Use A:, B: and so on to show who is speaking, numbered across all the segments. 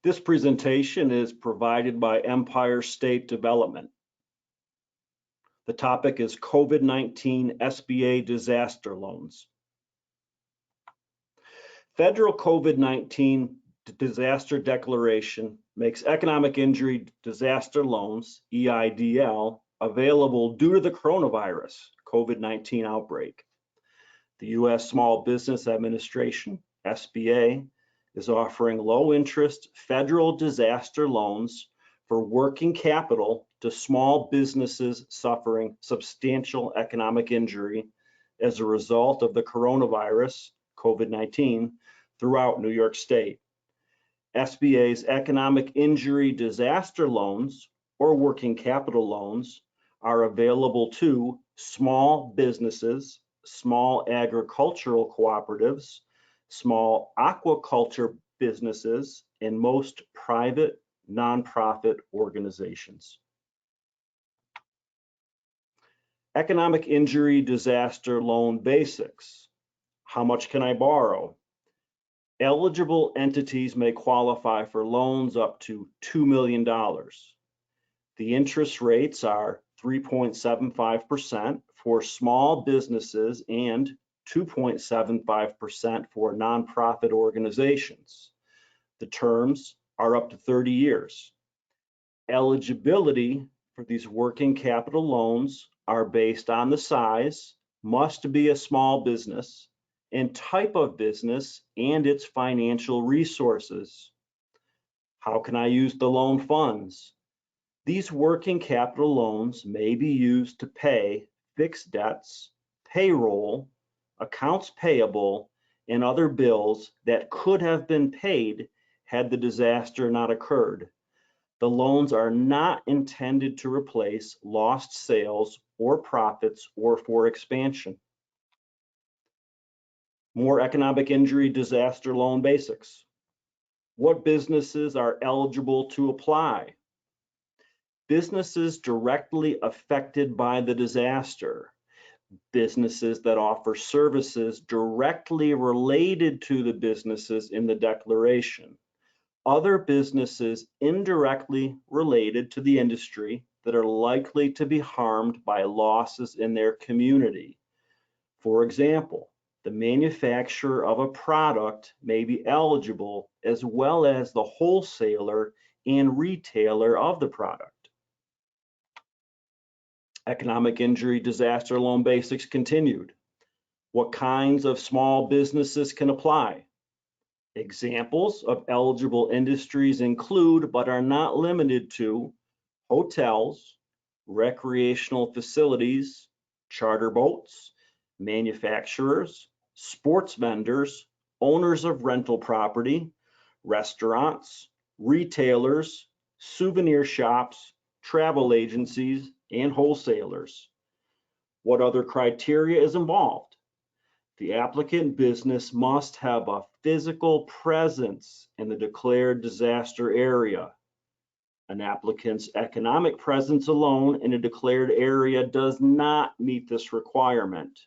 A: This presentation is provided by Empire State Development. The topic is COVID-19 SBA disaster loans. Federal COVID-19 disaster declaration makes economic injury disaster loans, EIDL, available due to the coronavirus COVID-19 outbreak. The U.S. Small Business Administration, SBA, is offering low-interest federal disaster loans for working capital to small businesses suffering substantial economic injury as a result of the coronavirus, COVID-19, throughout New York State. SBA's economic injury disaster loans, or working capital loans, are available to small businesses, small agricultural cooperatives, small aquaculture businesses, and most private nonprofit organizations. Economic injury disaster loan basics. How much can I borrow? Eligible entities may qualify for loans up to $2 million. The interest rates are 3.75% for small businesses and 2.75% for nonprofit organizations. The terms are up to 30 years. Eligibility for these working capital loans are based on the size, must be a small business, and type of business and its financial resources. How can I use the loan funds? These working capital loans may be used to pay fixed debts, payroll, accounts payable, and other bills that could have been paid had the disaster not occurred. The loans are not intended to replace lost sales or profits or for expansion. More economic injury disaster loan basics. What businesses are eligible to apply? Businesses directly affected by the disaster. Businesses that offer services directly related to the businesses in the declaration. Other businesses indirectly related to the industry that are likely to be harmed by losses in their community. For example, the manufacturer of a product may be eligible as well as the wholesaler and retailer of the product. Economic injury disaster loan basics continued. What kinds of small businesses can apply? Examples of eligible industries include, but are not limited to, hotels, recreational facilities, charter boats, manufacturers, sports vendors, owners of rental property, restaurants, retailers, souvenir shops, travel agencies, and wholesalers. What other criteria is involved? The applicant business must have a physical presence in the declared disaster area. An applicant's economic presence alone in a declared area does not meet this requirement.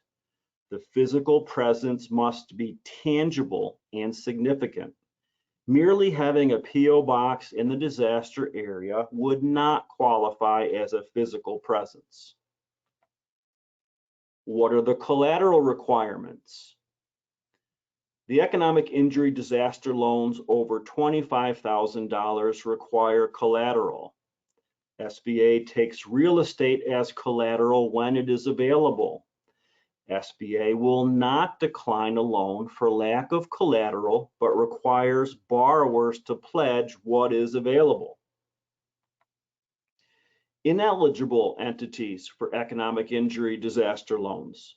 A: The physical presence must be tangible and significant. Merely having a P.O. box in the disaster area would not qualify as a physical presence. What are the collateral requirements? The economic injury disaster loans over $25,000 require collateral. SBA takes real estate as collateral when it is available. SBA will not decline a loan for lack of collateral, but requires borrowers to pledge what is available. Ineligible entities for economic injury disaster loans.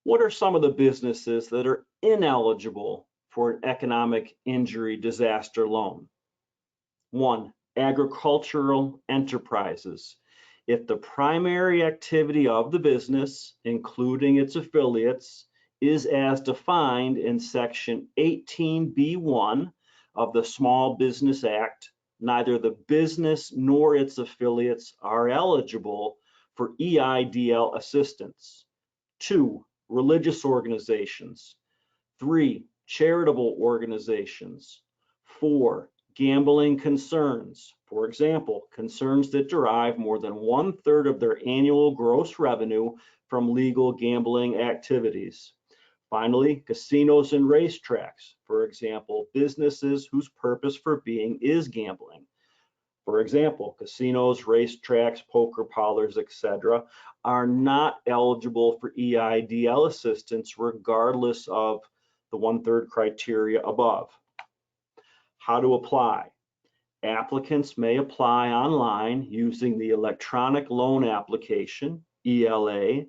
A: What are some of the businesses that are ineligible for an economic injury disaster loan? 1, agricultural enterprises. If the primary activity of the business, including its affiliates, is as defined in Section 18B1 of the Small Business Act, neither the business nor its affiliates are eligible for EIDL assistance. 2, religious organizations. 3, charitable organizations. 4, gambling concerns. For example, concerns that derive more than 1/3 of their annual gross revenue from legal gambling activities. Finally, casinos and racetracks. For example, businesses whose purpose for being is gambling. For example, casinos, racetracks, poker parlors, etc., are not eligible for EIDL assistance regardless of the 1/3 criteria above. How to apply? Applicants may apply online using the electronic loan application, ELA,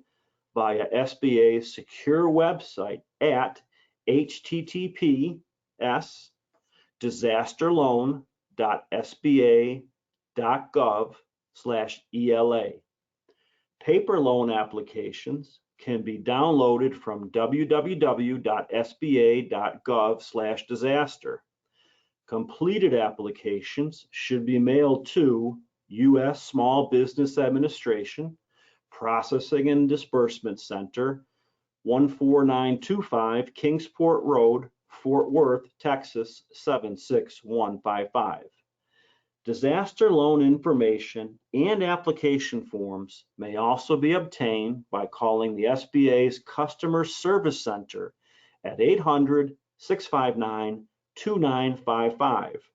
A: via SBA's secure website at https://disasterloan.sba.gov/ELA. Paper loan applications can be downloaded from www.sba.gov/disaster. Completed applications should be mailed to U.S. Small Business Administration, Processing and Disbursement Center, 14925 Kingsport Road, Fort Worth, Texas 76155. Disaster loan information and application forms may also be obtained by calling the SBA's Customer Service Center at 800-659-2955.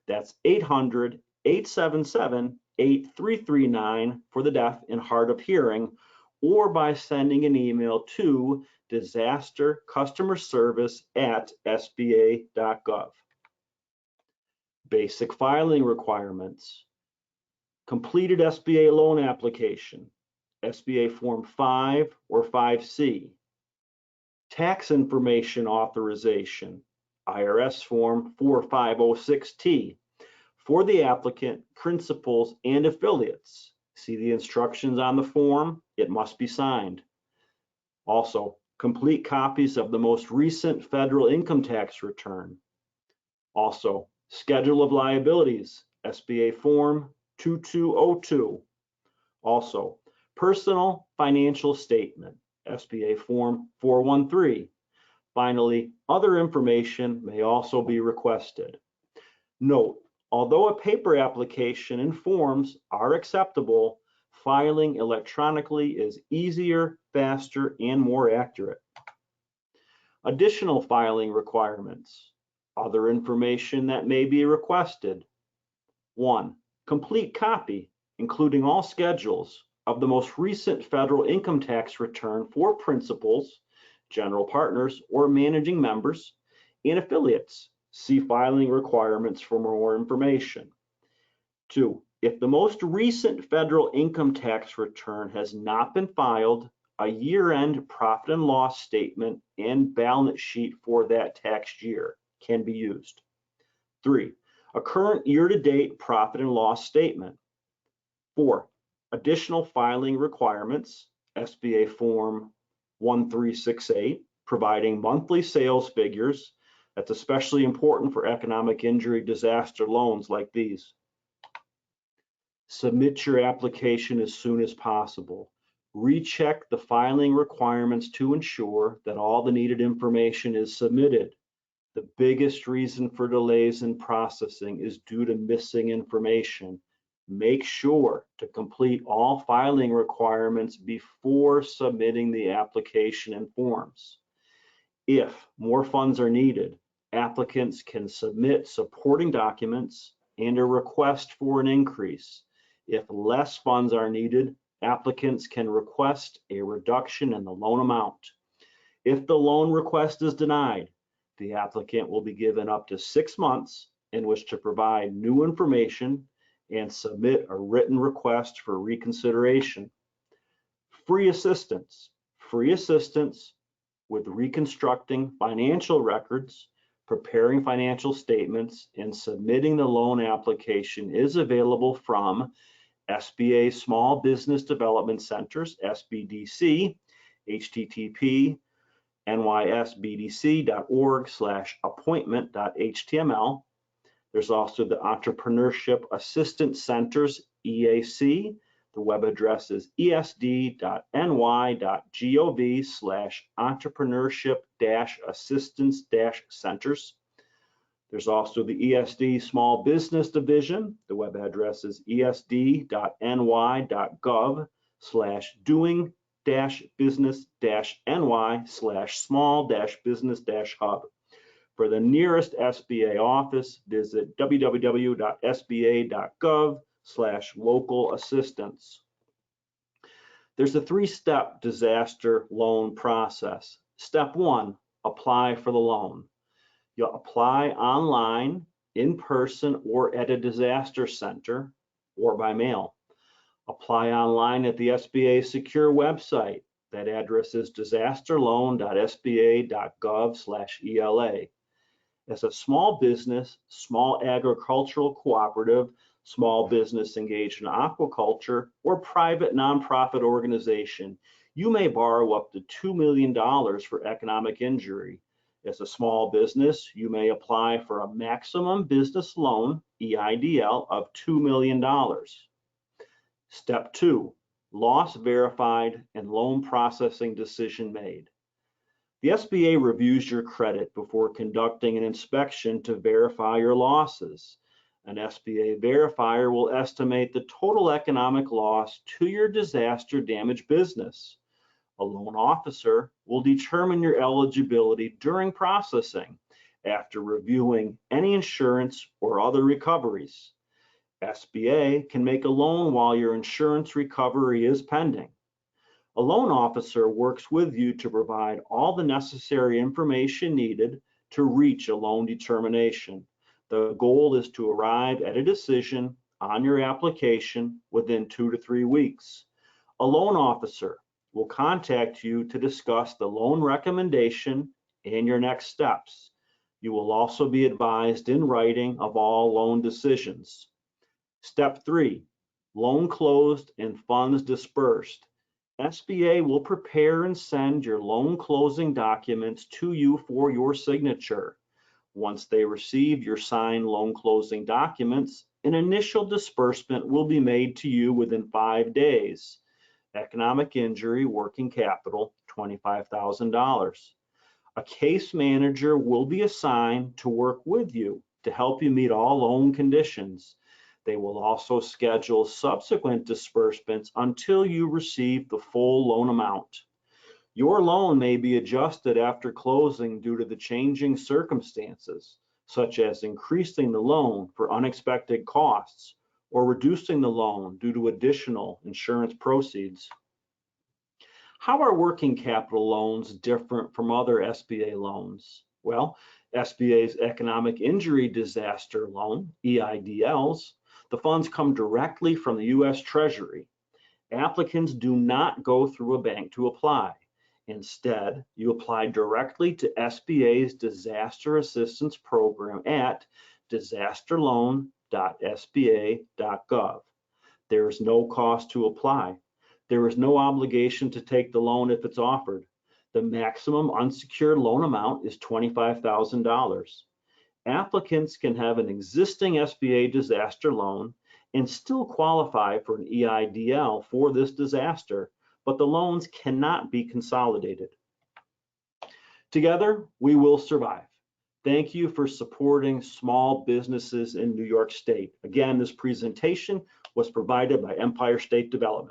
A: That's 800-877-8339 for the deaf and hard of hearing, or by sending an email to disastercustomerservice@sba.gov. Basic filing requirements. Completed SBA loan application, SBA Form 5 or 5C. Tax information authorization, IRS Form 4506T. For the applicant, principals, and affiliates. See the instructions on the form. It must be signed. Also, complete copies of the most recent federal income tax return. Also, schedule of liabilities, SBA Form 2202. Also, personal financial statement, SBA Form 413. Finally, other information may also be requested. Note, although a paper application and forms are acceptable, filing electronically is easier, faster, and more accurate. Additional filing requirements. Other information that may be requested. 1. Complete copy, including all schedules, of the most recent federal income tax return for principals, general partners, or managing members, and affiliates. See filing requirements for more information. 2. If the most recent federal income tax return has not been filed, a year-end profit and loss statement and balance sheet for that tax year can be used. 3. A current year-to-date profit and loss statement. 4. Additional filing requirements, SBA Form 1368, providing monthly sales figures. That's especially important for economic injury disaster loans like these. Submit your application as soon as possible. Recheck the filing requirements to ensure that all the needed information is submitted. The biggest reason for delays in processing is due to missing information. Make sure to complete all filing requirements before submitting the application and forms. If more funds are needed, applicants can submit supporting documents and a request for an increase. If less funds are needed, applicants can request a reduction in the loan amount. If the loan request is denied, the applicant will be given up to 6 months in which to provide new information and submit a written request for reconsideration. Free assistance. Free assistance with reconstructing financial records, preparing financial statements, and submitting the loan application is available from SBA Small Business Development Centers, SBDC, http://nysbdc.org/appointment.html. There's also the Entrepreneurship Assistance Centers, EAC. The web address is esd.ny.gov/entrepreneurship-assistance-centers. There's also the ESD Small Business Division. The web address is esd.ny.gov/doing-business-ny/small-business-hub. For the nearest SBA office, visit www.sba.gov/local assistance. There's a three-step disaster loan process. Step 1, apply for the loan. You'll apply online, in person, or at a disaster center, or by mail. Apply online at the SBA secure website. That address is disasterloan.sba.gov/ELA. As a small business, small agricultural cooperative, small business engaged in aquaculture, or private nonprofit organization, you may borrow up to $2 million for economic injury. As a small business, you may apply for a maximum business loan, EIDL, of $2 million. Step 2, loss verified and loan processing decision made. The SBA reviews your credit before conducting an inspection to verify your losses. An SBA verifier will estimate the total economic loss to your disaster damaged business. A loan officer will determine your eligibility during processing after reviewing any insurance or other recoveries. SBA can make a loan while your insurance recovery is pending. A loan officer works with you to provide all the necessary information needed to reach a loan determination. The goal is to arrive at a decision on your application within 2 to 3 weeks. A loan officer will contact you to discuss the loan recommendation and your next steps. You will also be advised in writing of all loan decisions. Step 3, loan closed and funds dispersed. SBA will prepare and send your loan closing documents to you for your signature. Once they receive your signed loan closing documents, an initial disbursement will be made to you within 5 days. Economic injury, working capital, $25,000. A case manager will be assigned to work with you to help you meet all loan conditions. They will also schedule subsequent disbursements until you receive the full loan amount. Your loan may be adjusted after closing due to the changing circumstances, such as increasing the loan for unexpected costs or reducing the loan due to additional insurance proceeds. How are working capital loans different from other SBA loans? Well, SBA's Economic Injury Disaster Loan, EIDLs, the funds come directly from the U.S. Treasury. Applicants do not go through a bank to apply. Instead, you apply directly to SBA's Disaster Assistance Program at disasterloan.sba.gov. There is no cost to apply. There is no obligation to take the loan if it's offered. The maximum unsecured loan amount is $25,000. Applicants can have an existing SBA disaster loan and still qualify for an EIDL for this disaster, but the loans cannot be consolidated. Together, we will survive. Thank you for supporting small businesses in New York State. Again, this presentation was provided by Empire State Development.